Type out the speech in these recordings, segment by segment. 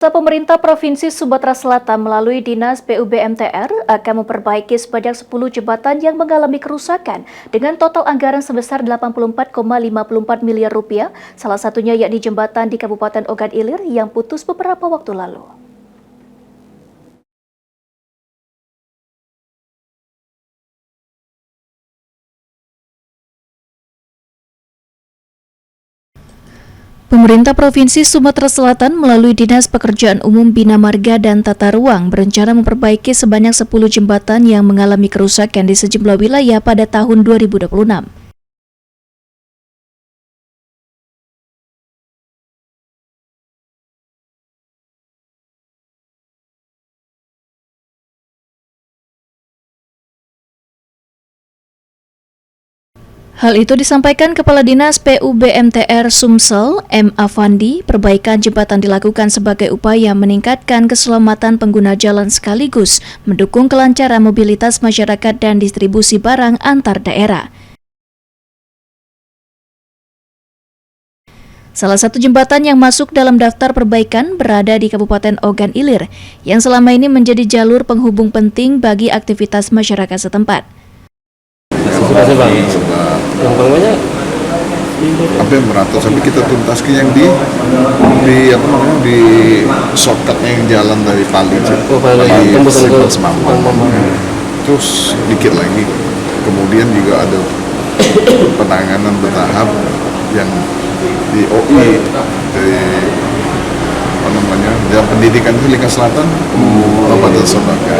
Pemerintah Provinsi Sumatera Selatan melalui Dinas PUB-MTR akan memperbaiki sebanyak 10 jembatan yang mengalami kerusakan dengan total anggaran sebesar 84,54 miliar rupiah, salah satunya yakni jembatan di Kabupaten Ogan Ilir yang putus beberapa waktu lalu. Pemerintah Provinsi Sumatera Selatan melalui Dinas Pekerjaan Umum Bina Marga dan Tata Ruang berencana memperbaiki sebanyak 10 jembatan yang mengalami kerusakan di sejumlah wilayah pada tahun 2026. Hal itu disampaikan Kepala Dinas PUB-MTR Sumsel, M. Afandi. Perbaikan jembatan dilakukan sebagai upaya meningkatkan keselamatan pengguna jalan sekaligus mendukung kelancaran mobilitas masyarakat dan distribusi barang antar daerah. Salah satu jembatan yang masuk dalam daftar perbaikan berada di Kabupaten Ogan Ilir, yang selama ini menjadi jalur penghubung penting bagi aktivitas masyarakat setempat. Terima kasih Bang. Yang paling banyak sampai meratus, sampai kita tuntaskan yang di shortcutnya yang jalan dari Pali di Simpel Semambang. Terus dikit lagi, kemudian juga ada penanganan bertahap yang di OI dari Jalan Pendidikan itu Lingkar Selatan, Kabupaten Sobaga.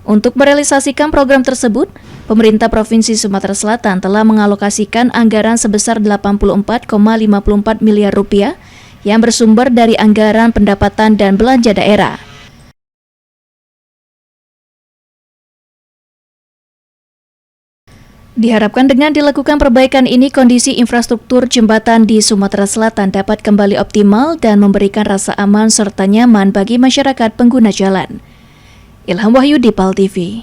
Untuk merealisasikan program tersebut, pemerintah Provinsi Sumatera Selatan telah mengalokasikan anggaran sebesar 84,54 miliar rupiah yang bersumber dari anggaran pendapatan dan belanja daerah. Diharapkan dengan dilakukan perbaikan ini, kondisi infrastruktur jembatan di Sumatera Selatan dapat kembali optimal dan memberikan rasa aman serta nyaman bagi masyarakat pengguna jalan. Ilham Wahyudi, PAL TV.